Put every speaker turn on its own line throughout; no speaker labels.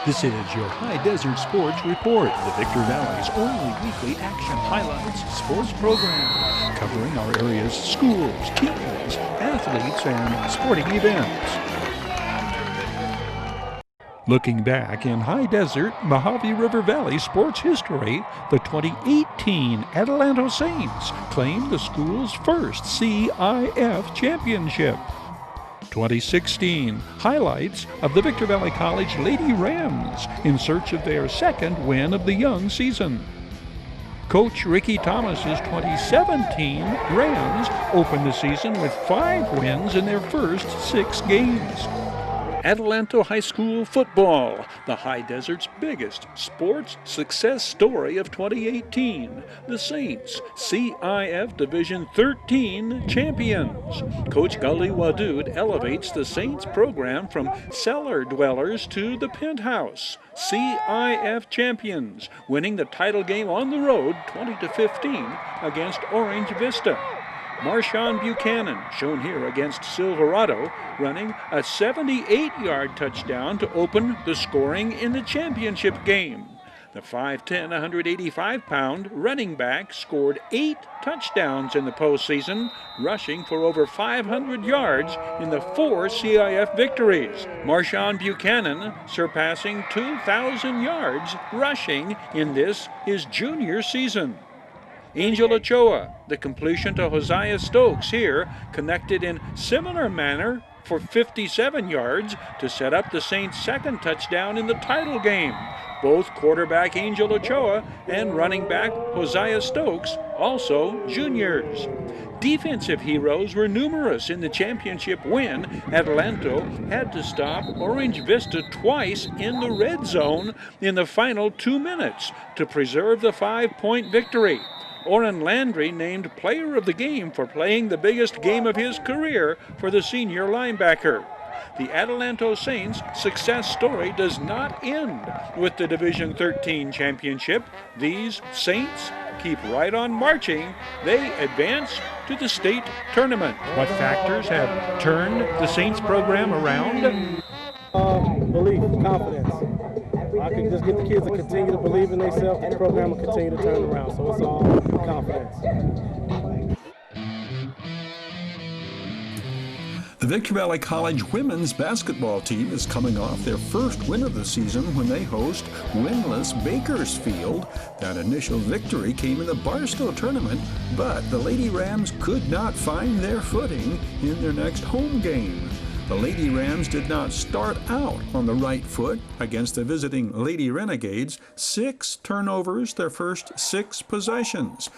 This is your High Desert Sports Report, the Victor Valley's only weekly action highlights sports program, covering our area's schools, teams, athletes, and sporting events. Looking back in High Desert, Mojave River Valley sports history, the 2018 Adelanto Saints claimed the school's first CIF championship. 2016, highlights of the Victor Valley College Lady Rams in search of their second win of the young season. Coach Ricky Thomas's 2017 Rams opened the season with 5 wins in their first 6 games. Adelanto High School football, the High Desert's biggest sports success story of 2018. The Saints, CIF Division 13 champions. Coach Gully Wadood elevates the Saints program from cellar dwellers to the penthouse. CIF champions, winning the title game on the road 20-15 against Orange Vista. Marshawn Buchanan, shown here against Silverado, running a 78-yard touchdown to open the scoring in the championship game. The 5'10", 185-pound running back scored 8 touchdowns in the postseason, rushing for over 500 yards in the 4 CIF victories. Marshawn Buchanan surpassing 2,000 yards rushing in this his junior season. Angel Ochoa, the completion to Hosea Stokes here, connected in similar manner for 57 yards to set up the Saints' second touchdown in the title game. Both quarterback Angel Ochoa and running back Hosea Stokes, also juniors. Defensive heroes were numerous in the championship win. Adelanto had to stop Orange Vista twice in the red zone in the final 2 minutes to preserve the 5-point victory. Oren Landry named player of the game for playing the biggest game of his career for the senior linebacker. The Adelanto Saints' success story does not end with the Division 13 championship. These Saints keep right on marching. They advance to the state tournament. What factors have turned the Saints program around?
Belief, confidence. I can just get the kids to continue to believe in themselves, and the program will continue to turn around. So it's all confidence.
The Victor Valley College women's basketball team is coming off their first win of the season when they host winless Bakersfield. That initial victory came in the Barstow tournament, but the Lady Rams could not find their footing in their next home game. The Lady Rams did not start out on the right foot against the visiting Lady Renegades. 6 turnovers their first 6 possessions.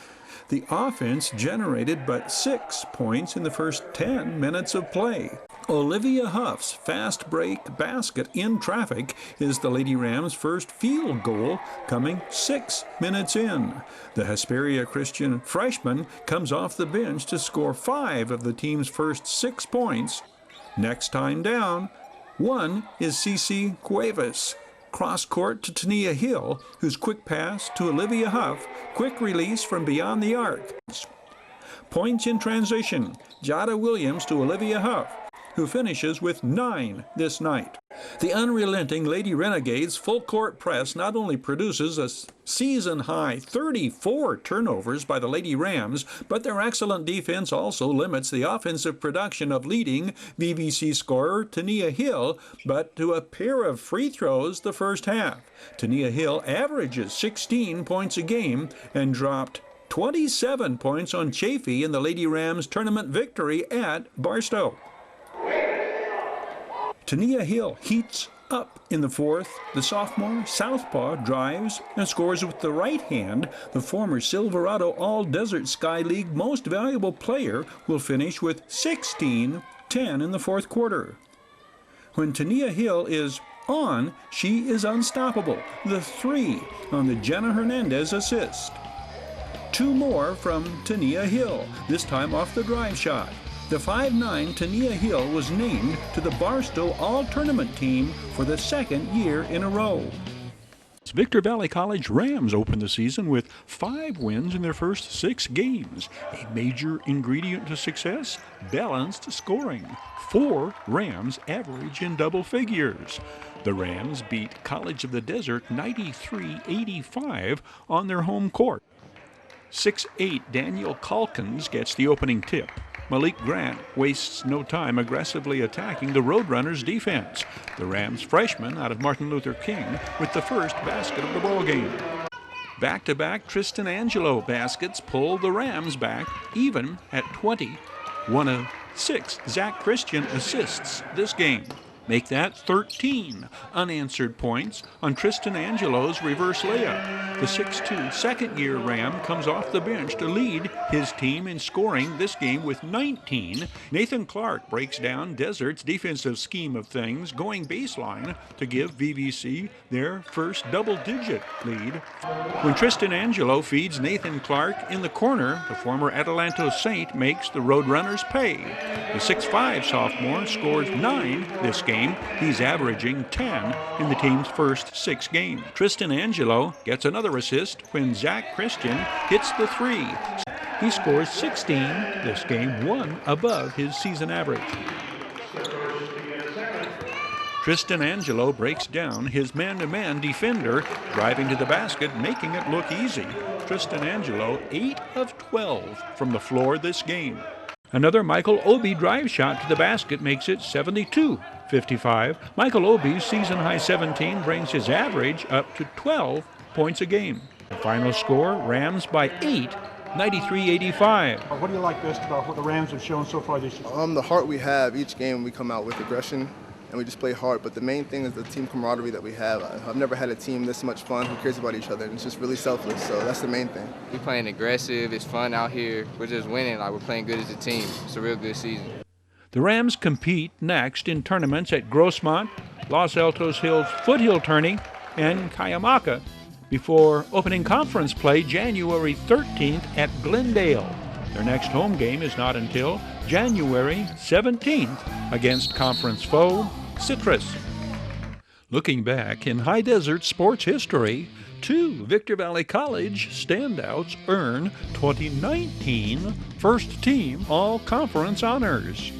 The offense generated but 6 points in the first 10 minutes of play. Olivia Huff's fast break basket in traffic is the Lady Rams' first field goal, coming 6 minutes in. The Hesperia Christian freshman comes off the bench to score 5 of the team's first 6 points. Next time down, 1 is Cece Cuevas. Cross court to Tania Hill, whose quick pass to Olivia Huff, quick release from beyond the arc. Points in transition, Jada Williams to Olivia Huff, who finishes with 9 this night. The unrelenting Lady Renegades' full court press not only produces a season-high 34 turnovers by the Lady Rams, but their excellent defense also limits the offensive production of leading VVC scorer Tania Hill, but to a pair of free throws the first half. Tania Hill averages 16 points a game and dropped 27 points on Chafee in the Lady Rams tournament victory at Barstow. Tania Hill heats up in the fourth. The sophomore southpaw drives and scores with the right hand. The former Silverado All-Desert Sky League most valuable player will finish with 16-10 in the fourth quarter. When Tania Hill is on, she is unstoppable. The 3 on the Jenna Hernandez assist. 2 more from Tania Hill, this time off the drive shot. The 5'9" Tania Hill was named to the Barstow All-Tournament team for the 2nd year in a row.
Victor Valley College Rams opened the season with 5 wins in their first 6 games. A major ingredient to success, balanced scoring. 4 Rams average in double figures. The Rams beat College of the Desert 93-85 on their home court. 6'8" Daniel Calkins gets the opening tip. Malik Grant wastes no time aggressively attacking the Roadrunners' defense. The Rams freshman out of Martin Luther King with the first basket of the ballgame. Back-to-back Tristan Angelo baskets pull the Rams back even at 20. 1 of 6 Zach Christian assists this game. Make that 13 unanswered points on Tristan Angelo's reverse layup. The 6'2" second-year Ram comes off the bench to lead his team in scoring this game with 19. Nathan Clark breaks down Desert's defensive scheme of things, going baseline to give VVC their first double-digit lead. When Tristan Angelo feeds Nathan Clark in the corner, the former Adelanto Saint makes the Roadrunners pay. The 6'5" sophomore scores 9 this game. He's averaging 10 in the team's first 6 games. Tristan Angelo gets another assist when Zach Christian hits the 3. He scores 16 this game, 1 above his season average. Tristan Angelo breaks down his man-to-man defender, driving to the basket, making it look easy. Tristan Angelo, 8 of 12 from the floor this game. Another Michael Obi drive shot to the basket makes it 72-55. Michael Obi's season-high 17 brings his average up to 12 points a game. The final score, Rams by 8, 93-85.
What do you like best about what the Rams have shown so far this year?
The heart we have. Each game we come out with aggression, and we just play hard. But the main thing is the team camaraderie that we have. I've never had a team this much fun who cares about each other, and it's just really selfless. So that's the main thing.
We're playing aggressive. It's fun out here. We're just winning. Like, we're playing good as a team. It's a real good season.
The Rams compete next in tournaments at Grossmont, Los Altos Hills Foothill Tourney, and Cuyamaca before opening conference play January 13th at Glendale. Their next home game is not until January 17th against conference foe Citrus. Looking back in High Desert sports history, 2 Victor Valley College standouts earn 2019 First Team All-Conference honors.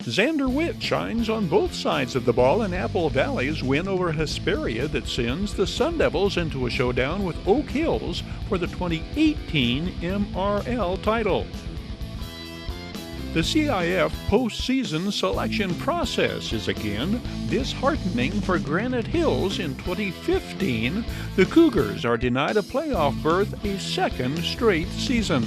Xander Witt shines on both sides of the ball in Apple Valley's win over Hesperia that sends the Sun Devils into a showdown with Oak Hills for the 2018 MRL title. The CIF postseason selection process is again disheartening for Granite Hills in 2015. The Cougars are denied a playoff berth a second straight season.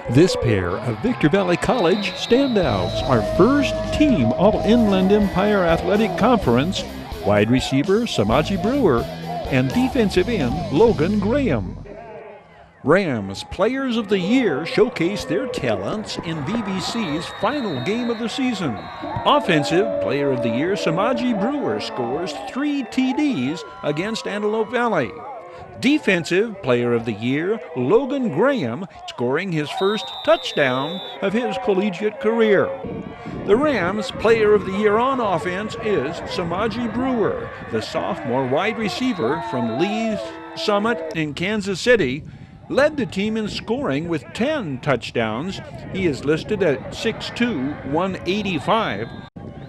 This pair of Victor Valley College standouts are first team All-Inland Empire Athletic Conference wide receiver Samaje Brewer and defensive end Logan Graham. Rams Players of the Year showcase their talents in VVC's final game of the season. Offensive Player of the Year Samaje Brewer scores 3 TDs against Antelope Valley. Defensive Player of the Year Logan Graham scoring his first touchdown of his collegiate career. The Rams Player of the Year on offense is Samaje Brewer, the sophomore wide receiver from Lee's Summit in Kansas City, led the team in scoring with 10 touchdowns. He is listed at 6'2", 185.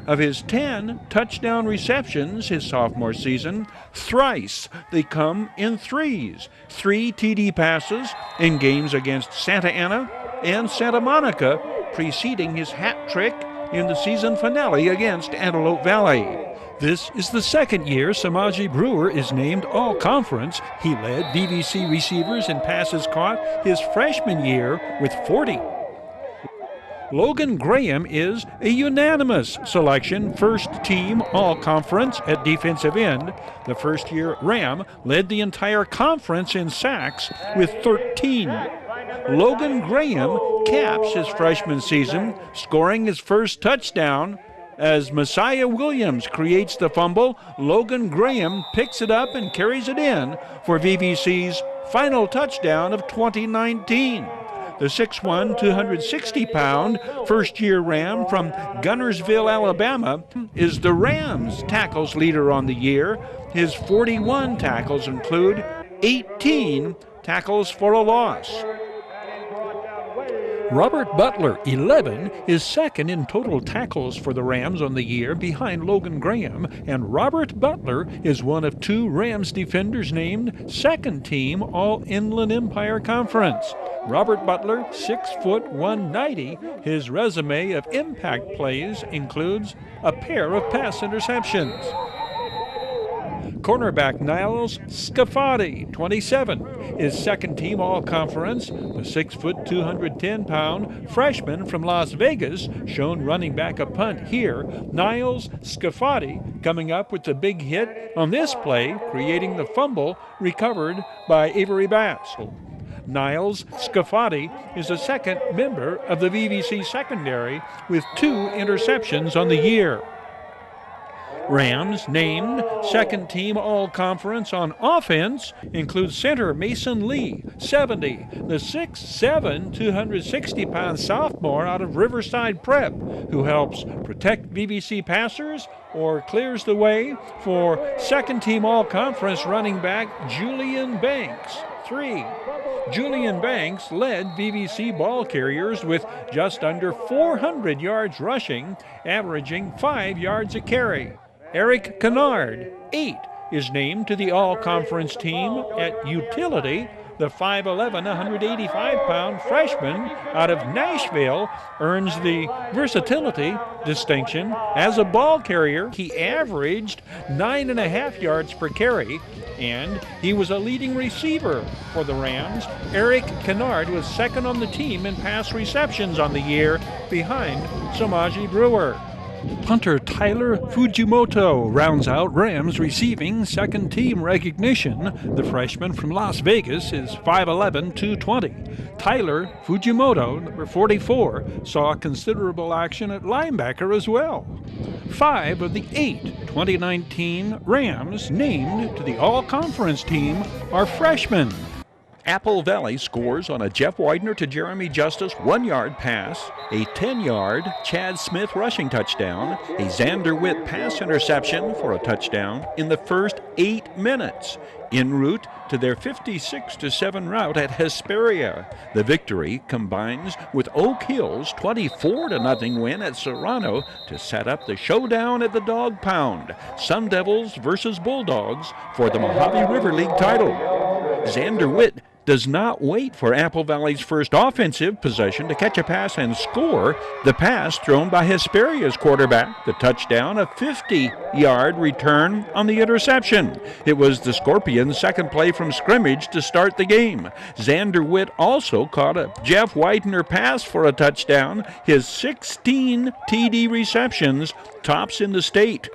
Of his 10 touchdown receptions his sophomore season, thrice they come in threes. 3 TD passes in games against Santa Ana and Santa Monica, preceding his hat trick in the season finale against Antelope Valley. This is the second year Samaje Brewer is named All-Conference. He led VVC receivers in passes caught his freshman year with 40. Logan Graham is a unanimous selection, first team All-Conference at defensive end. The first-year Ram led the entire conference in sacks with 13. Logan Graham caps his freshman season, scoring his first touchdown. As Messiah Williams creates the fumble, Logan Graham picks it up and carries it in for VVC's final touchdown of 2019. The 6'1", 260-pound first-year Ram from Gunnersville, Alabama, is the Rams' tackles leader on the year. His 41 tackles include 18 tackles for a loss. Robert Butler, 11, is second in total tackles for the Rams on the year behind Logan Graham, and Robert Butler is one of 2 Rams defenders named second team All-Inland Empire Conference. Robert Butler, 6 foot 190. His resume of impact plays includes a pair of pass interceptions. Cornerback Niles Scafati, 27, is second team All-Conference. The 6 foot 210-pound freshman from Las Vegas shown running back a punt here. Niles Scafati coming up with the big hit on this play, creating the fumble recovered by Avery Bass. Niles Scafati is a second member of the VVC secondary with 2 interceptions on the year. Rams named second team All-Conference on offense includes center Mason Lee, 70, the 6'7", 260-pound sophomore out of Riverside Prep, who helps protect VVC passers or clears the way for second team All-Conference running back Julian Banks, 3. Julian Banks led VVC ball carriers with just under 400 yards rushing, averaging 5 yards a carry. Eric Kennard, 8, is named to the All-Conference team at utility. The 5'11", 185-pound freshman out of Nashville earns the versatility distinction. As a ball carrier, he averaged 9.5 yards per carry, and he was a leading receiver for the Rams. Eric Kennard was second on the team in pass receptions on the year behind Samaje Brewer. Punter Tyler Fujimoto rounds out Rams receiving second team recognition. The freshman from Las Vegas is 5'11", 220. Tyler Fujimoto, number 44, saw considerable action at linebacker as well. 5 of the 8 2019 Rams named to the All-Conference team are freshmen. Apple Valley scores on a Jeff Widener to Jeremy Justice 1-yard pass, a 10-yard Chad Smith rushing touchdown, a Xander Witt pass interception for a touchdown in the first 8 minutes. En route to their 56-7 rout at Hesperia, the victory combines with Oak Hill's 24-0 win at Serrano to set up the showdown at the Dog Pound, Sun Devils versus Bulldogs for the Mojave River League title. Xander Witt does not wait for Apple Valley's first offensive possession to catch a pass and score. The pass thrown by Hesperia's quarterback, the touchdown, a 50-yard return on the interception. It was the Scorpions' second play from scrimmage to start the game. Xander Witt also caught a Jeff Widener pass for a touchdown. His 16 TD receptions tops in the state.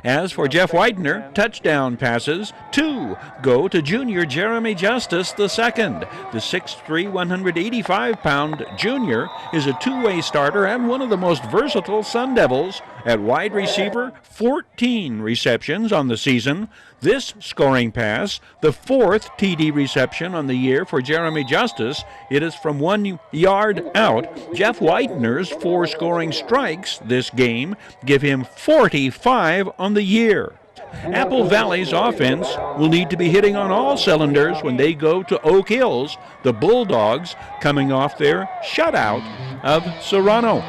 As for Jeff Widener, touchdown passes, 2 go to junior Jeremy Justice II. The 6'3", 185-pound junior is a two-way starter and one of the most versatile Sun Devils. At wide receiver, 14 receptions on the season. This scoring pass, the 4th TD reception on the year for Jeremy Justice. It is from 1 yard out. Jeff Widener's 4 scoring strikes this game give him 45 on the year. Apple Valley's offense will need to be hitting on all cylinders when they go to Oak Hills, the Bulldogs coming off their shutout of Serrano.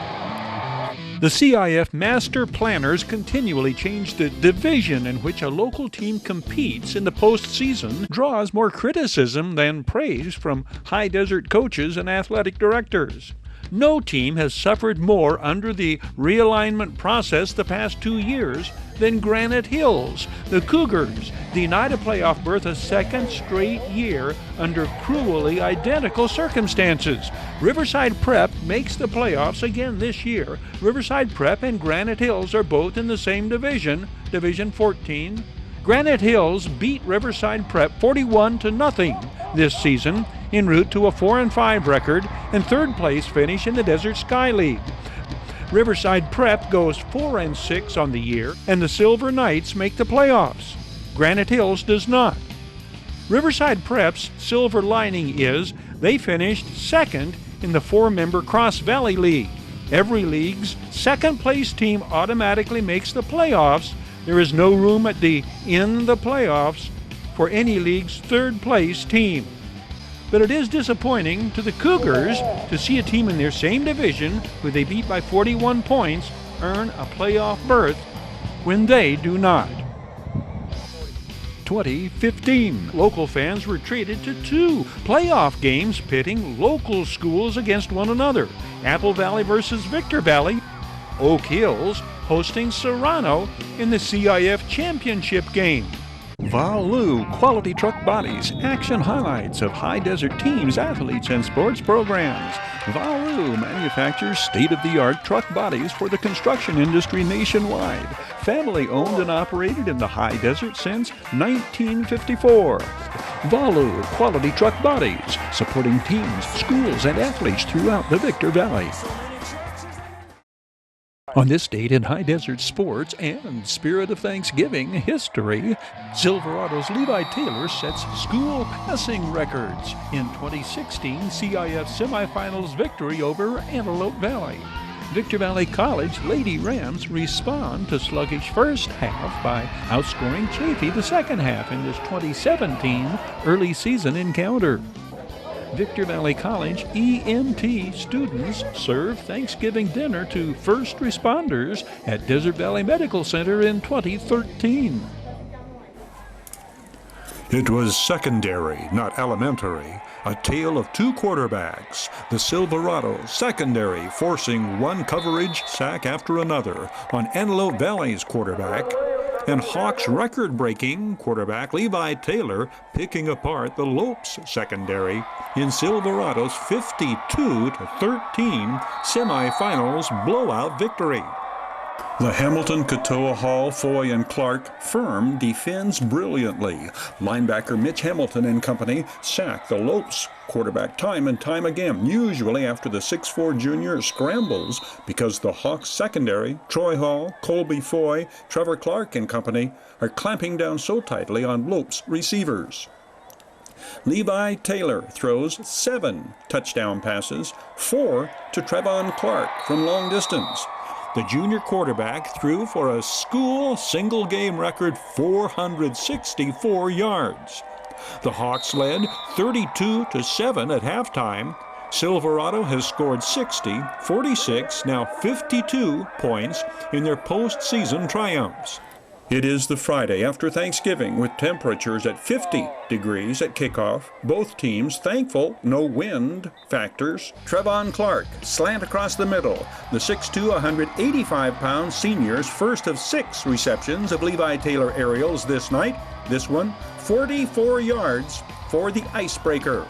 The CIF master planners continually change the division in which a local team competes in the postseason, draws more criticism than praise from high desert coaches and athletic directors. No team has suffered more under the realignment process the past 2 years than Granite Hills. The Cougars denied a playoff berth a second straight year under cruelly identical circumstances. Riverside Prep makes the playoffs again this year. Riverside Prep and Granite Hills are both in the same division, Division 14. Granite Hills beat Riverside Prep 41-0 this season, en route to a 4-5 record and third place finish in the Desert Sky League. Riverside Prep goes 4-6 on the year, and the Silver Knights make the playoffs. Granite Hills does not. Riverside Prep's silver lining is they finished second in the 4-member Cross Valley League. Every league's second-place team automatically makes the playoffs. There is no room in the playoffs for any league's third-place team. but it is disappointing to the Cougars to see a team in their same division, who they beat by 41 points, earn a playoff berth when they do not. 2015, local fans were treated to 2 playoff games pitting local schools against one another. Apple Valley versus Victor Valley. Oak Hills hosting Serrano in the CIF championship game. Valu Quality Truck Bodies, action highlights of high desert teams, athletes, and sports programs. Valu manufactures state-of-the-art truck bodies for the construction industry nationwide. Family owned and operated in the high desert since 1954. Valu Quality Truck Bodies, supporting teams, schools, and athletes throughout the Victor Valley. On this date in high desert sports and spirit of Thanksgiving history, Silverado's Levi Taylor sets school passing records in 2016 CIF semifinals victory over Antelope Valley. Victor Valley College Lady Rams respond to sluggish first half by outscoring Chaffee the second half in this 2017 early season encounter. Victor Valley College EMT students serve Thanksgiving dinner to first responders at Desert Valley Medical Center in 2013.
It was secondary, not elementary. A tale of 2 quarterbacks. The Silverado secondary forcing one coverage sack after another on Antelope Valley's quarterback, and Hawks record-breaking quarterback Levi Taylor picking apart the Lopes secondary in Silverado's 52-13 semifinals blowout victory. The Hamilton, Katoa, Hall, Foy, and Clark firm defends brilliantly. Linebacker Mitch Hamilton and company sack the Lopes quarterback time and time again, usually after the 6'4 junior scrambles, because the Hawks secondary, Troy Hall, Colby Foy, Trevor Clark and company, are clamping down so tightly on Lopes receivers. Levi Taylor throws 7 touchdown passes, 4 to Trevon Clark from long distance. The junior quarterback threw for a school single-game record 464 yards. The Hawks led 32-7 at halftime. Silverado has scored 60, 46, now 52 points in their postseason triumphs. It is the Friday after Thanksgiving with temperatures at 50 degrees at kickoff. Both teams thankful no wind factors. Trevon Clark, slant across the middle. The 6'2", 185-pound senior's first of 6 receptions of Levi Taylor aerials this night. This one, 44 yards for the icebreaker.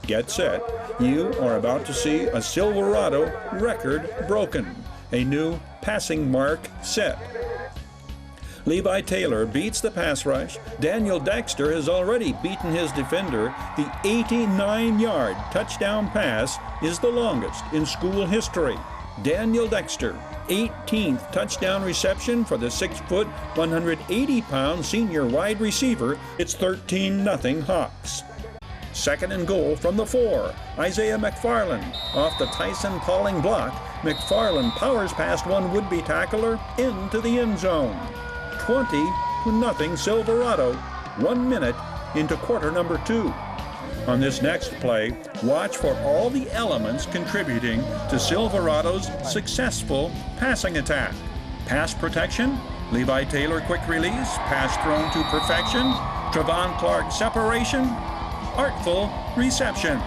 Get set. You are about to see a Silverado record broken. A new passing mark set. Levi Taylor beats the pass rush. Daniel Dexter has already beaten his defender. The 89-yard touchdown pass is the longest in school history. Daniel Dexter, 18th touchdown reception for the 6', 180-pound senior wide receiver. It's 13-0 Hawks. Second and goal from the 4. Isaiah McFarland off the Tyson Pauling block. McFarland powers past one would-be tackler into the end zone. 20-0 Silverado, 1 minute into quarter number 2. On this next play, watch for all the elements contributing to Silverado's successful passing attack. Pass protection, Levi Taylor quick release, pass thrown to perfection, Trevon Clark separation, artful reception.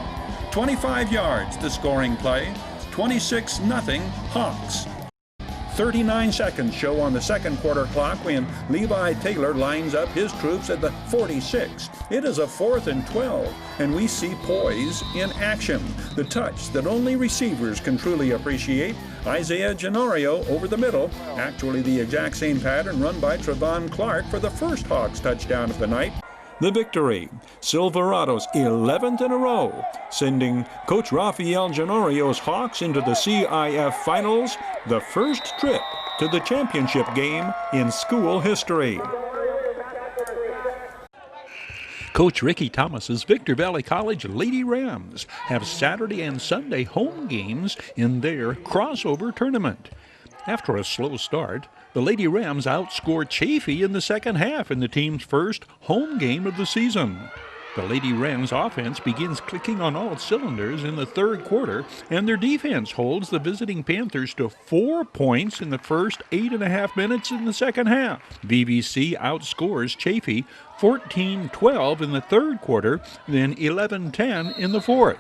25 yards the scoring play, 26-0 Hawks. 39 seconds show on the second quarter clock when Levi Taylor lines up his troops at the 46. It is a 4th and 12, and we see poise in action. The touch that only receivers can truly appreciate. Isaiah Genorio over the middle, actually the exact same pattern run by Trevon Clark for the first Hawks touchdown of the night. The victory, Silverado's 11th in a row, sending Coach Rafael Genorio's Hawks into the CIF Finals, the first trip to the championship game in school history.
Coach Ricky Thomas's Victor Valley College Lady Rams have Saturday and Sunday home games in their crossover tournament. After a slow start, the Lady Rams outscored Chaffee in the second half in the team's first home game of the season. The Lady Rams offense begins clicking on all cylinders in the third quarter, and their defense holds the visiting Panthers to 4 points in the first 8.5 minutes in the second half. VVC outscores Chaffee 14-12 in the third quarter, then 11-10 in the fourth.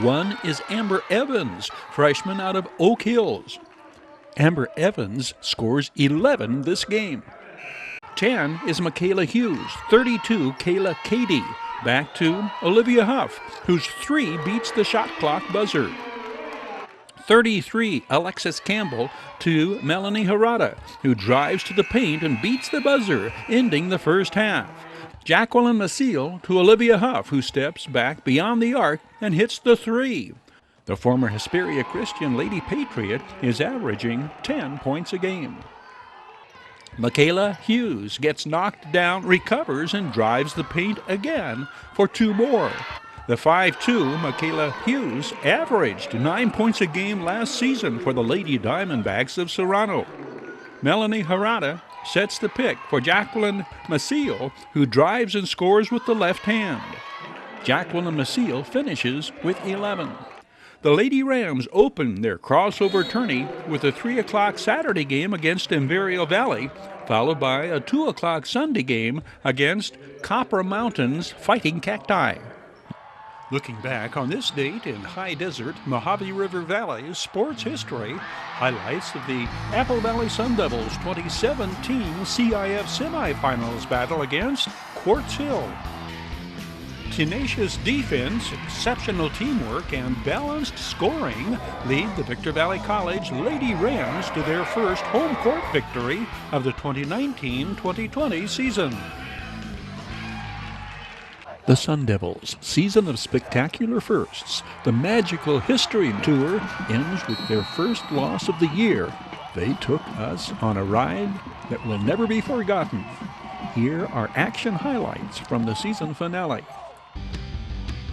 One is Amber Evans, freshman out of Oak Hills. Amber Evans scores 11 this game. 10 is Michaela Hughes, 32 Kayla Cady. Back to Olivia Huff, whose 3 beats the shot clock buzzer. 33 Alexis Campbell to Melanie Harada, who drives to the paint and beats the buzzer, ending the first half. Jacqueline Maciel to Olivia Huff, who steps back beyond the arc and hits the 3. The former Hesperia Christian Lady Patriot is averaging 10 points a game. Michaela Hughes gets knocked down, recovers, and drives the paint again for 2 more. The 5'2" Michaela Hughes averaged 9 points a game last season for the Lady Diamondbacks of Serrano. Melanie Harada sets the pick for Jacqueline Maciel, who drives and scores with the left hand. Jacqueline Maciel finishes with 11. The Lady Rams open their crossover tourney with a 3 o'clock Saturday game against Imperial Valley, followed by a 2 o'clock Sunday game against Copper Mountain's Fighting Cacti. Looking back on this date in high desert Mojave River Valley sports history, highlights of the Apple Valley Sun Devils 2017 CIF semifinals battle against Quartz Hill. Tenacious defense, exceptional teamwork, and balanced scoring lead the Victor Valley College Lady Rams to their first home court victory of the 2019-2020 season. The Sun Devils' season of spectacular firsts, the magical history tour, ends with their first loss of the year. They took us on a ride that will never be forgotten. Here are action highlights from the season finale.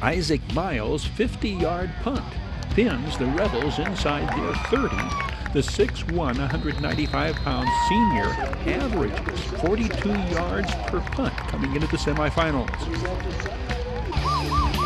Isaac Miles' 50-yard punt pins the Rebels inside their 30. The 6'1", 195-pound senior averages 42 yards per punt coming into the semifinals.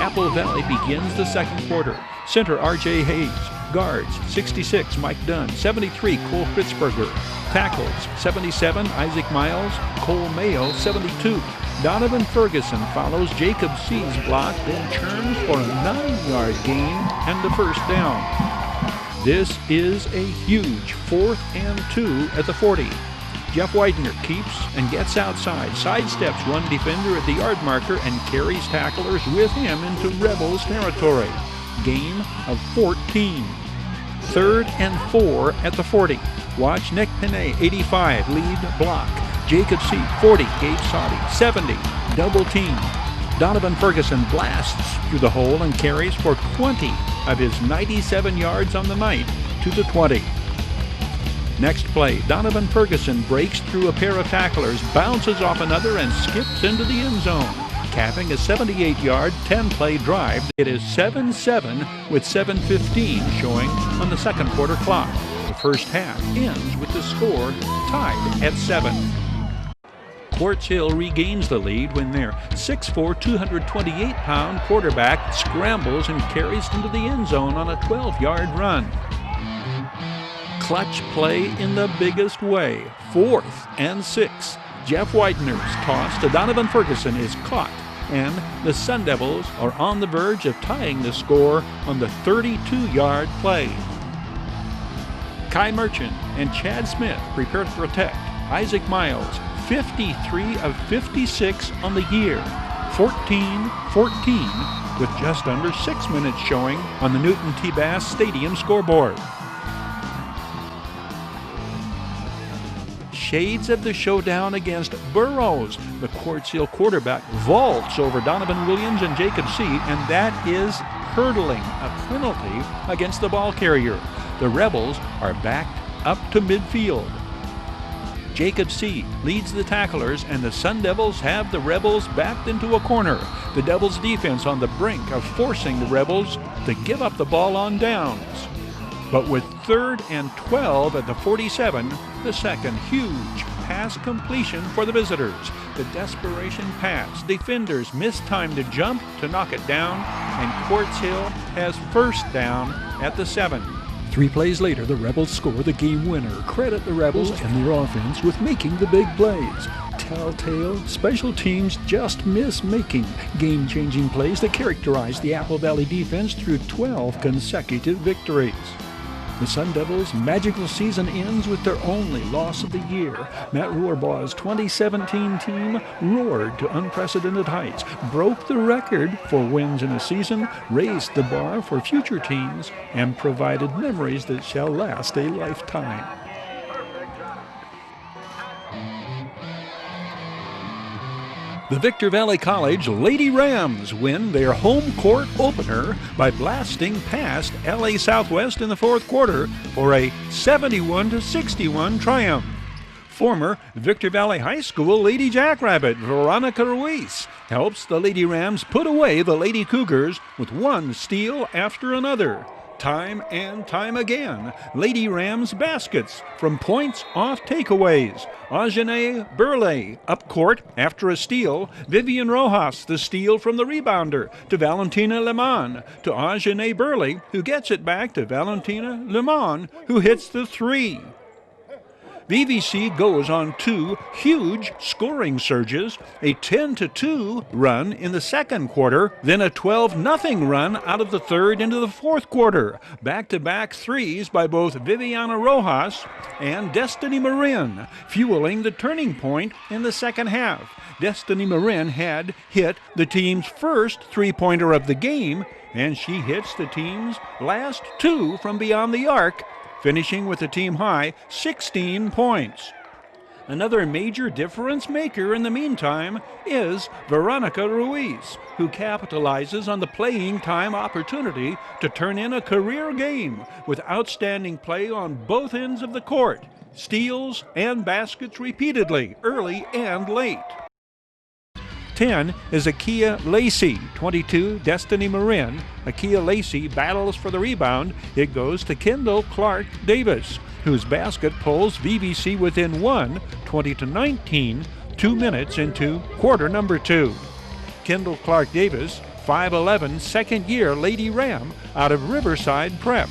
Apple Valley begins the second quarter. Center R.J. Hayes. Guards 66 Mike Dunn, 73 Cole Kritzberger. Tackles 77 Isaac Miles, Cole Mayo 72. Donovan Ferguson follows Jacob C's block, then churns for a 9-yard gain and the first down. This is a huge 4th and 2 at the 40. Jeff Widener keeps and gets outside, sidesteps one defender at the yard marker, and carries tacklers with him into Rebels territory. Gain of 14. 3rd and 4 at the 40. Watch Nick Pinay, 85, lead block. Jacob C, 40, Gabe Soddy, 70, double team. Donovan Ferguson blasts through the hole and carries for 20 of his 97 yards on the night to the 20. Next play, Donovan Ferguson breaks through a pair of tacklers, bounces off another, and skips into the end zone, capping a 78-yard, 10-play drive. It is 7-7 with 7:15 showing on the second quarter clock. The first half ends with the score tied at 7. Quartz Hill regains the lead when their 6'4", 228-pound quarterback scrambles and carries into the end zone on a 12-yard run. Clutch play in the biggest way. 4th and 6. Jeff Widener's toss to Donovan Ferguson is caught, and the Sun Devils are on the verge of tying the score on the 32-yard play. Kai Merchant and Chad Smith prepare to protect. Isaac Miles, 53 of 56 on the year, 14-14, with just under 6 minutes showing on the Newton T. Bass Stadium scoreboard. Shades of the showdown against Burroughs. The Quartz Hill quarterback vaults over Donovan Williams and Jacob C., and that is hurdling, a penalty against the ball carrier. The Rebels are backed up to midfield. Jacob C. leads the tacklers, and the Sun Devils have the Rebels backed into a corner. The Devils' defense on the brink of forcing the Rebels to give up the ball on downs. But with 3rd and 12 at the 47, the second huge pass completion for the visitors. The desperation pass. Defenders miss time to jump to knock it down, and Quartz Hill has first down at the 7.
3 plays later, the Rebels score the game winner. Credit the Rebels and their offense with making the big plays. Telltale, special teams just miss making game-changing plays that characterize the Apple Valley defense through 12 consecutive victories. The Sun Devils' magical season ends with their only loss of the year. Matt Rohrbaugh's 2017 team roared to unprecedented heights, broke the record for wins in a season, raised the bar for future teams, and provided memories that shall last a lifetime. The Victor Valley College Lady Rams win their home court opener by blasting past LA Southwest in the fourth quarter for a 71-61 triumph. Former Victor Valley High School Lady Jackrabbit Veronica Ruiz helps the Lady Rams put away the Lady Cougars with one steal after another. Time and time again, Lady Rams baskets from points off takeaways. Ajane Burley up court after a steal. Vivian Rojas the steal from the rebounder to Valentina Lemon to Ajane Burley, who gets it back to Valentina Lemon, who hits the 3. VVC goes on 2 huge scoring surges, a 10-2 run in the second quarter, then a 12-0 run out of the third into the fourth quarter. Back-to-back threes by both Viviana Rojas and Destiny Marin, fueling the turning point in the second half. Destiny Marin had hit the team's first three-pointer of the game, and she hits the team's last 2 from beyond the arc, finishing with a team-high 16 points. Another major difference maker in the meantime is Veronica Ruiz, who capitalizes on the playing time opportunity to turn in a career game with outstanding play on both ends of the court, steals and baskets repeatedly, early and late. 10 is Akia Lacey, 22 Destiny Marin. Akia Lacey battles for the rebound. It goes to Kendall Clark Davis, whose basket pulls VVC within 1, 20-19, 2 minutes into quarter number 2. Kendall Clark Davis, 5'11", second-year Lady Ram out of Riverside Prep.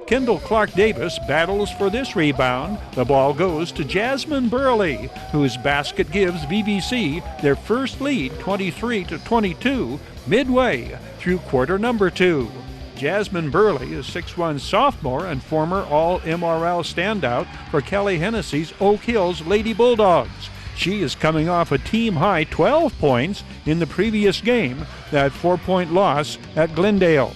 Kendall Clark Davis battles for this rebound. The ball goes to Jasmine Burley, whose basket gives VVC their first lead, 23-22, midway through quarter number 2. Jasmine Burley is 6'1" sophomore and former All-MRL standout for Kelly Hennessy's Oak Hills Lady Bulldogs. She is coming off a team-high 12 points in the previous game, that 4-point loss at Glendale.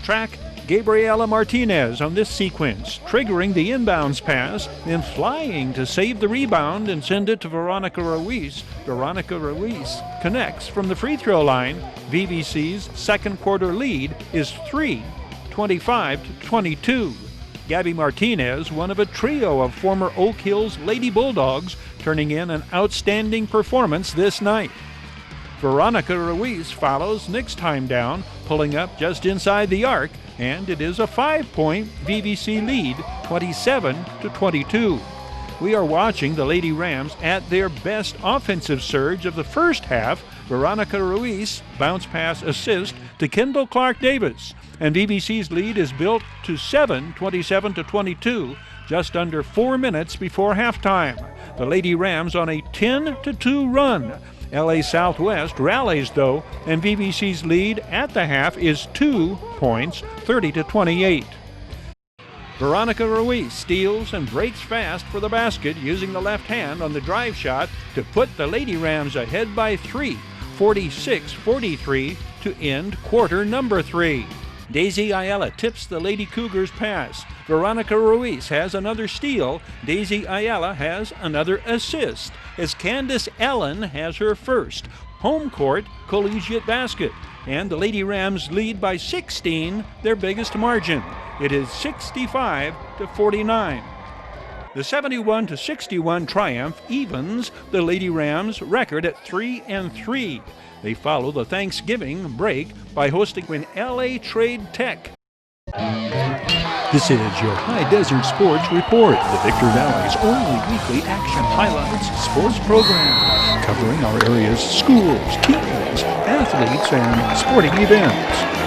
Track Gabriela Martinez on this sequence, triggering the inbounds pass, then flying to save the rebound and send it to Veronica Ruiz. Veronica Ruiz connects from the free throw line. VVC's second quarter lead is 3, 25-22. Gabby Martinez, one of a trio of former Oak Hills Lady Bulldogs, turning in an outstanding performance this night. Veronica Ruiz follows next time down, pulling up just inside the arc, and it is a 5-point VVC lead, 27-22. We are watching the Lady Rams at their best offensive surge of the first half. Veronica Ruiz bounce pass assist to Kendall Clark Davis, and VVC's lead is built to 7, 27-22, just under 4 minutes before halftime. The Lady Rams on a 10-2 run. LA Southwest rallies, though, and VVC's lead at the half is 2 points, 30-28. Veronica Ruiz steals and breaks fast for the basket, using the left hand on the drive shot to put the Lady Rams ahead by 3, 46-43, to end quarter number 3. Daisy Ayala tips the Lady Cougars pass. Veronica Ruiz has another steal. Daisy Ayala has another assist, as Candace Ellen has her first home court collegiate basket. And the Lady Rams lead by 16, their biggest margin. It is 65-49.
The 71-61 triumph evens the Lady Rams' record at 3-3. They follow the Thanksgiving break by hosting an LA Trade Tech. This is your High Desert Sports Report, the Victor Valley's only weekly action highlights sports program, covering our area's schools, teams, athletes, and sporting events.